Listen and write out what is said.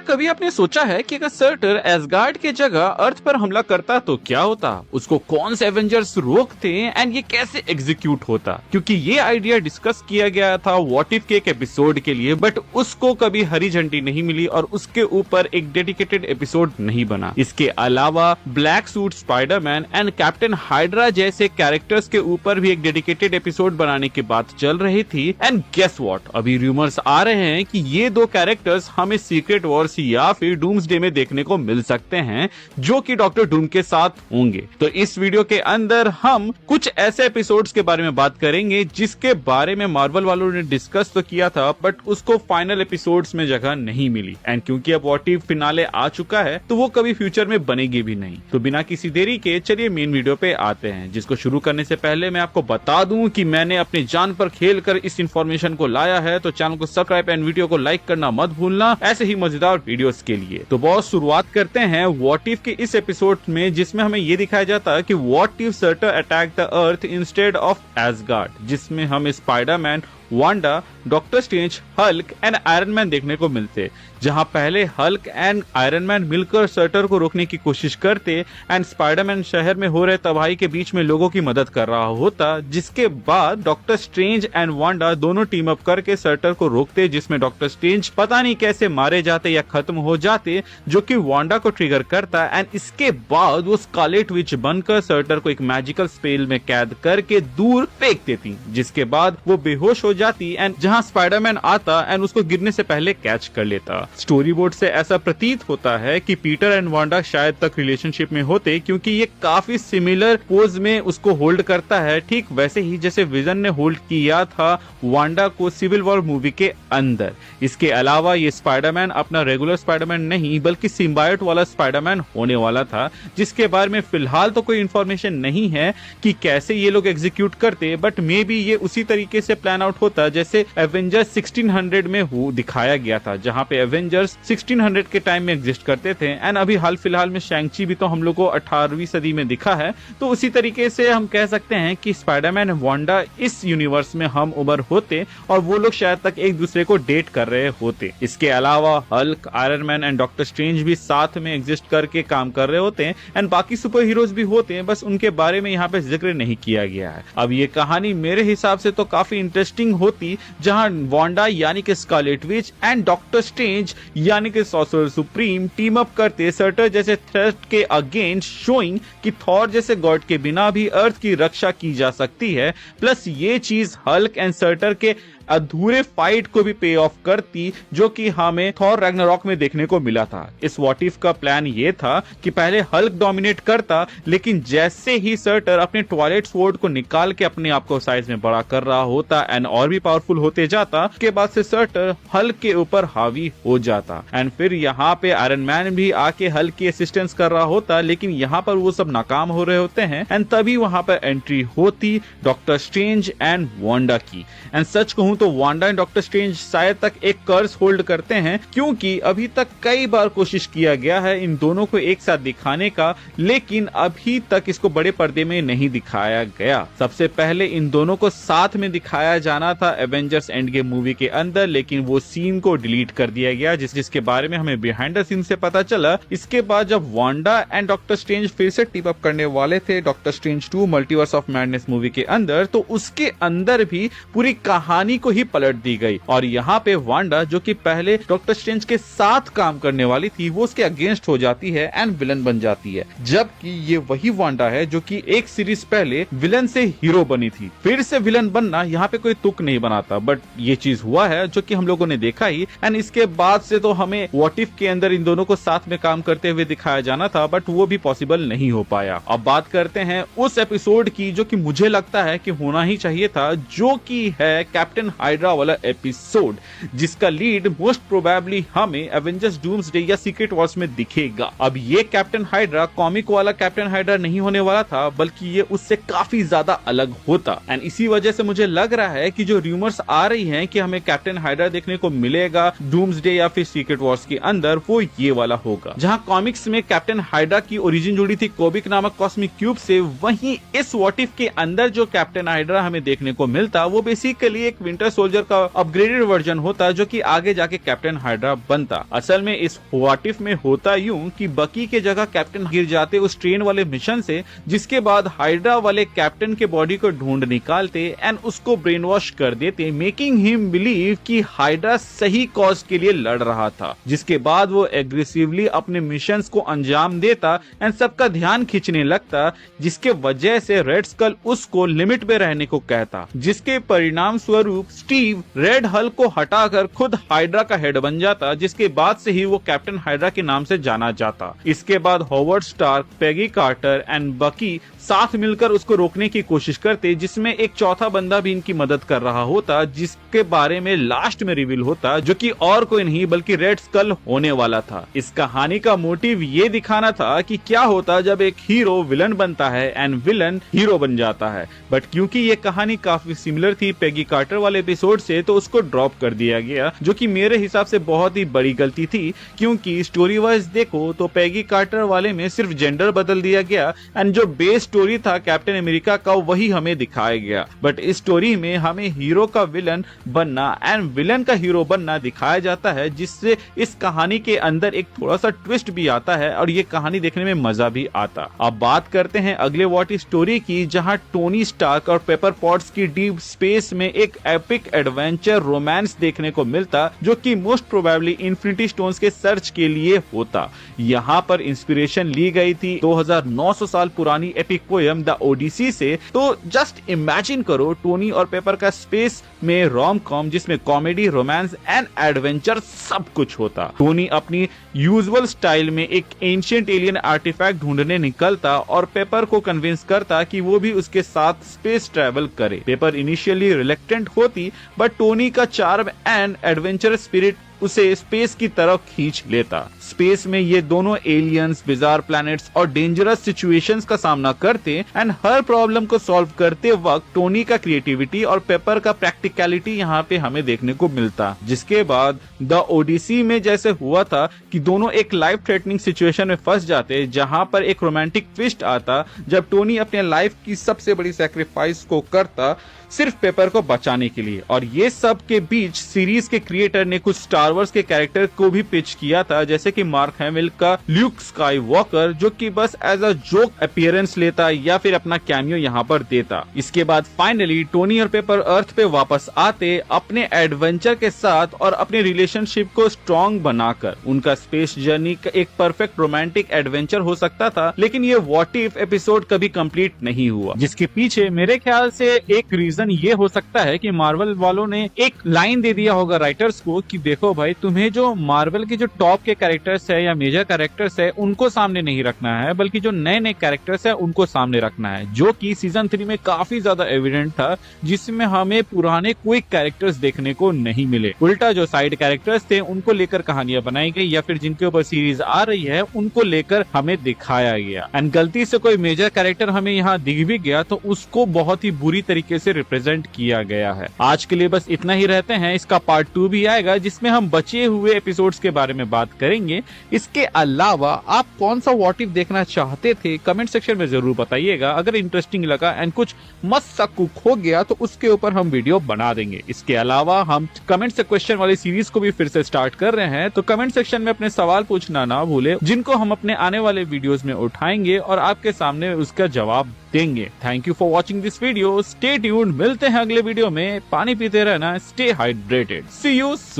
कभी आपने सोचा है कि अगर सर्टर एसगार्ड के जगह अर्थ पर हमला करता तो क्या होता, उसको कौन से एवेंजर्स रोकते एंड ये कैसे एग्जीक्यूट होता? क्योंकि ये आइडिया डिस्कस किया गया था व्हाट इफ के एक एपिसोड के लिए, बट उसको कभी हरी झंडी नहीं मिली और उसके ऊपर एक डेडिकेटेड एपिसोड नहीं बना। इसके अलावा black suit Spiderman and captain hydra जैसे कैरेक्टर्स के ऊपर भी एक डेडिकेटेड एपिसोड बनाने की बात चल रही थी। एंड गेस व्हाट, अभी रूमर्स आ रहे हैं कि ये दो कैरेक्टर्स हमें सीक्रेट वॉर्स या फिर डूम्सडे में देखने को मिल सकते हैं, जो कि डॉक्टर डूम के साथ होंगे। तो इस वीडियो के अंदर हम कुछ ऐसे एपिसोड्स के बारे में बात करेंगे जिसके बारे में मार्वल वालों ने डिस्कस तो किया था, बट उसको फाइनल एपिसोड्स में जगह नहीं मिली। एंड क्योंकि अब व्हाट इफ फिनाले आ चुका है तो वो कभी फ्यूचर में बनेगी भी नहीं। तो बिना किसी देरी के चलिए मेन वीडियो पे आते हैं, जिसको शुरू करने से पहले मैं आपको बता दूं कि मैंने अपनी जान पर खेल कर इस इंफॉर्मेशन को लाया है, तो चैनल को सब्सक्राइब एंड वीडियो को लाइक करना मत भूलना ऐसे ही मजेदार वीडियोस के लिए। तो बॉस, शुरुआत करते हैं व्हाट इफ के इस एपिसोड में, जिसमें हमें ये दिखाया जाता है कि what if shorter attack the earth instead of ash gourd, जिसमें हम Spiderman, Wanda, doctor strange, Hulk and iron man देखने को मिलते। जहां पहले हल्क एंड आयरन मैन मिलकर सर्टर को रोकने की कोशिश करते एंड स्पाइडरमैन शहर में हो रहे तबाही के बीच में लोगों की मदद कर रहा होता, जिसके बाद डॉक्टर स्ट्रेंज एंड वांडा दोनों टीम अप करके सर्टर को रोकते, जिसमें डॉक्टर स्ट्रेंज पता नहीं कैसे मारे जाते या खत्म हो जाते, जो कि वांडा को ट्रिगर करता। एंड इसके बाद वो स्कारलेट विच बनकर सर्टर को एक मैजिकल स्पेल में कैद करके दूर फेंक देती, जिसके बाद वो बेहोश हो जाती एंड जहां स्पाइडरमैन आता एंड उसको गिरने से पहले कैच कर लेता। स्टोरी बोर्ड से ऐसा प्रतीत होता है कि पीटर एंड वांडा शायद तक रिलेशनशिप में होते, क्योंकि ये काफी सिमिलर पोज में उसको होल्ड करता है, ठीक वैसे ही जैसे विजन ने होल्ड किया था वांडा को सिविल वॉर मूवी के अंदर। इसके अलावा ये स्पाइडरमैन अपना रेगुलर स्पाइडरमैन नहीं बल्कि सिम्बायोट वाला स्पाइडरमैन होने वाला था, जिसके बारे में फिलहाल तो कोई इन्फॉर्मेशन नहीं है कि कैसे ये लोग एग्जीक्यूट करते, बट मे बी ये उसी तरीके से प्लान आउट होता जैसे एवेंजर्स 1600 में दिखाया गया था, जहां पे एवेंजर्स 1600 के टाइम में एग्जिस्ट करते थे। एंड अभी हाल फिलहाल में शैंग-ची भी तो हम लोग को 18वीं सदी में दिखा है, तो उसी तरीके से हम कह सकते हैं कि स्पाइडरमैन एंड वांडा इस यूनिवर्स में हम उम्र होते और वो लोग शायद तक एक दूसरे को डेट कर रहे होते। इसके अलावा Hulk, iron man and doctor strange भी साथ में एग्जिस्ट करके काम कर रहे होते हैं एंड बाकी सुपर हीरोज भी होते हैं, बस उनके बारे में यहाँ पे जिक्र नहीं किया गया है। अब ये कहानी मेरे हिसाब से तो काफी इंटरेस्टिंग होती, जहां वांडा यानी कि Scarlet Witch and doctor strange यानी कि सॉर्सरर सुप्रीम टीम अप करते सर्टर जैसे थ्रेट के अगेंस्ट, शोइंग कि थॉर जैसे गॉड के बिना भी अर्थ की रक्षा की जा सकती है। प्लस ये चीज हल्क एंड सर्टर के अधूरे फाइट को भी पे ऑफ करती, जो कि हमें थॉर रैग्नारॉक में देखने को मिला था। इस व्हाट इफ का प्लान ये था कि पहले हल्क डोमिनेट करता, लेकिन जैसे ही सर्टर अपने टॉयलेट स्वॉर्ड को निकाल के अपने आप को साइज में बड़ा कर रहा होता एंड और भी पावरफुल होते जाता, उसके बाद से सर्टर हल्क के ऊपर हावी हो जाता। एंड फिर यहाँ पे आयरन मैन भी आके हल्क की असिस्टेंस कर रहा होता, लेकिन यहाँ पर वो सब नाकाम हो रहे होते हैं एंड तभी वहां पर एंट्री होती डॉक्टर स्ट्रेंज एंड वांडा की। एंड सच कहूं तो वांडा एंड डॉक्टर स्ट्रेंज शायद तक एक कर्स होल्ड करते हैं, क्योंकि अभी तक कई बार कोशिश किया गया है इन दोनों को एक साथ दिखाने का, लेकिन अभी तक इसको बड़े पर्दे में नहीं दिखाया गया। सबसे पहले इन दोनों को साथ में दिखाया जाना था एवेंजर्स एंड गेम मूवी के अंदर, लेकिन वो सीन को डिलीट कर दिया गया, जिसके बारे में हमें बिहाइंड द सीन से पता चला। इसके बाद जब वांडा एंड डॉक्टर स्ट्रेंज फिर से टीम अप करने वाले थे doctor strange 2 multiverse of madness movie के अंदर, तो उसके अंदर भी पूरी कहानी को ही पलट दी गई और यहाँ पे वांडा, जो कि पहले डॉक्टर स्ट्रेंज के साथ काम करने वाली थी, वो उसके अगेंस्ट हो जाती है एंड विलन बन जाती है, जबकि ये वही वांडा है जो कि एक सीरीज पहले विलन से हीरो बनी थी। फिर से विलन बनना यहाँ पे कोई तुक नहीं बनाता, बट ये चीज हुआ है जो कि हम लोगों ने देखा ही। एंड इसके बाद से तो हमें व्हाट इफ के अंदर इन दोनों को साथ में काम करते हुए दिखाया जाना था, बट वो भी पॉसिबल नहीं हो पाया। अब बात करते हैं उस एपिसोड की जो कि मुझे लगता है कि होना ही चाहिए था, जो कि है कैप्टन हाइड्रा वाला एपिसोड, जिसका लीड मोस्ट प्रोबेबली हमें एवेंजर्स डूम्सडे या सीक्रेट वॉर्स में दिखेगा। अब ये कैप्टन हाइड्रा कॉमिक वाला कैप्टन हाइड्रा नहीं होने वाला था, बल्कि ये उससे काफी ज्यादा अलग होता। एंड इसी वजह से मुझे लग रहा है कि जो रूमर्स आ रही हैं कि हमें कैप्टन हाइड्रा देखने को मिलेगा डूम्सडे या फिर सीक्रेट वॉर्स के अंदर, वो ये वाला होगा। जहां कॉमिक्स में कैप्टन हाइड्रा की ओरिजिन जुड़ी थी कोबिक नामक कॉस्मिक क्यूब से, वहीं इस व्हाट इफ के अंदर जो कैप्टन हाइड्रा हमें देखने को मिलता, वो बेसिकली एक विंटर विंटर सोल्जर का अपग्रेडेड वर्जन होता जो कि आगे जाके कैप्टन हाइड्रा बनता। असल में इस व्हाट इफ में होता यूं कि बकी के जगह कैप्टन गिर जाते उस ट्रेन वाले मिशन से, जिसके बाद हाइड्रा वाले कैप्टन के बॉडी को ढूंढ निकालते एंड उसको ब्रेन वॉश कर देते, मेकिंग हिम बिलीव कि हाइड्रा सही कॉज के लिए लड़ रहा था। जिसके बाद वो एग्रेसिवली अपने मिशंस को अंजाम देता एंड सबका ध्यान खींचने लगता, जिसके वजह से रेड स्कल उसको लिमिट में रहने को कहता, जिसके परिणाम स्वरूप स्टीव रेड हल को हटाकर खुद हाइड्रा का हेड बन जाता, जिसके बाद से ही वो कैप्टन हाइड्रा के नाम से जाना जाता। इसके बाद Howard Stark, Peggy Carter and Bucky साथ मिलकर उसको रोकने की कोशिश करते, जिसमें एक चौथा बंदा भी इनकी मदद कर रहा होता, जिसके बारे में लास्ट में रिवील होता, जो कि और कोई नहीं बल्कि रेड स्कल होने वाला था। इस कहानी का मोटिव ये दिखाना था कि क्या होता जब एक हीरो विलन बनता है एंड विलन हीरो बन जाता है। बट क्योंकि ये कहानी काफी सिमिलर थी पेगी कार्टर वाले एपिसोड से, तो उसको ड्रॉप कर दिया गया, जो कि मेरे हिसाब से बहुत ही बड़ी गलती थी, क्योंकि स्टोरी वाइज देखो तो पेगी कार्टर वाले में सिर्फ जेंडर बदल दिया गया एंड जो बेस स्टोरी था कैप्टन अमेरिका का वही हमें दिखाया गया। बट इस स्टोरी में हमें हीरो का विलन बनना एंड विलन का हीरो बनना दिखाया जाता है, जिससे इस कहानी के अंदर एक थोड़ा सा ट्विस्ट भी आता है और ये कहानी देखने में मजा भी आता। अब बात करते हैं अगले व्हाट इफ स्टोरी की, जहां टोनी स्टार्क और पेपर पॉट्स की डीप स्पेस में एक एपिक एडवेंचर रोमांस देखने को मिलता, जो कि मोस्ट प्रोबेबली इन्फिनिटी स्टोन्स के सर्च के लिए होता। यहाँ पर इंस्पिरेशन ली गई थी 2900 साल पुरानी एपिक पोयम द ओडिसी से। तो जस्ट इमेजिन करो टोनी और पेपर का स्पेस में रोम कॉम, जिसमें कॉमेडी, रोमांस एंड एडवेंचर सब कुछ होता। टोनी अपनी यूजुअल स्टाइल में एक एंशिएंट एलियन आर्टिफैक्ट ढूंढने निकलता और पेपर को कन्विंस करता कि वो भी उसके साथ स्पेस ट्रैवल करे। पेपर इनिशियली रिलेक्टेंट होती, बट टोनी का चार्म एंड एडवेंचर स्पिरिट उसे स्पेस की तरफ खींच लेता। स्पेस में ये दोनों एलियंस, बिजार प्लैनेट्स और डेंजरस सिचुएशंस का सामना करते एंड हर प्रॉब्लम को सॉल्व करते वक्त टोनी का क्रिएटिविटी और पेपर का प्रैक्टिकलिटी यहाँ पे हमें देखने को मिलता। जिसके बाद द ओडिसी में जैसे हुआ था कि दोनों एक लाइफ थ्रेटनिंग सिचुएशन में फंस जाते, जहाँ पर एक रोमांटिक ट्विस्ट आता जब टोनी अपने लाइफ की सबसे बड़ी सैक्रिफाइस को करता सिर्फ पेपर को बचाने के लिए। और ये सब के बीच सीरीज के क्रिएटर ने कुछ स्टार वॉर्स के कैरेक्टर को भी पिच किया था, जैसे कि मार्क हैमिल का ल्यूक स्काई वॉकर, जो कि बस एज अ जोक अपीयरेंस लेता या फिर अपना कैमियो यहाँ पर देता। इसके बाद फाइनली टोनी और पेपर अर्थ पे वापस आते अपने एडवेंचर के साथ और अपने रिलेशनशिप को स्ट्रॉन्ग बनाकर। उनका स्पेस जर्नी का एक परफेक्ट रोमांटिक एडवेंचर हो सकता था, लेकिन ये व्हाट इफ एपिसोड कभी कंप्लीट नहीं हुआ, जिसके पीछे मेरे ख्याल से एक रीजन ये हो सकता है कि मार्वल वालों ने एक लाइन दे दिया होगा राइटर्स को कि देखो भाई, तुम्हें जो मार्वल के जो टॉप के कैरेक्टर्स है या मेजर कैरेक्टर्स है उनको सामने नहीं रखना है, बल्कि जो नए नए कैरेक्टर्स है उनको सामने रखना है, जो कि सीजन 3 में काफी ज्यादा एविडेंट था, जिसमें हमें पुराने क्विक कैरेक्टर्स देखने को नहीं मिले। उल्टा जो साइड कैरेक्टर्स थे उनको लेकर कहानियां बनाई गई या फिर जिनके ऊपर सीरीज आ रही है उनको लेकर हमें दिखाया गया। एंड गलती से कोई मेजर कैरेक्टर हमें यहाँ दिख भी गया तो उसको बहुत ही बुरी तरीके से रिप्रेजेंट किया गया है। आज के लिए बस इतना ही रहते हैं। इसका पार्ट 2 भी आएगा, जिसमें हम बचे हुए एपिसोड्स के बारे में बात करेंगे। इसके अलावा आप कौन सा व्हाट इफ देखना चाहते थे कमेंट सेक्शन में जरूर बताइएगा। अगर इंटरेस्टिंग लगा एंड कुछ मस्त सा कुक हो गया तो उसके ऊपर हम वीडियो बना देंगे। इसके अलावा हम कमेंट से क्वेश्चन वाली सीरीज को भी फिर से स्टार्ट कर रहे हैं, तो कमेंट सेक्शन में अपने सवाल पूछना ना भूले, जिनको हम अपने आने वाले वीडियोस में उठाएंगे और आपके सामने उसका जवाब देंगे। Thank you for watching this video. Stay tuned, मिलते हैं अगले वीडियो में। पानी पीते रहना, स्टे हाइड्रेटेड। C you.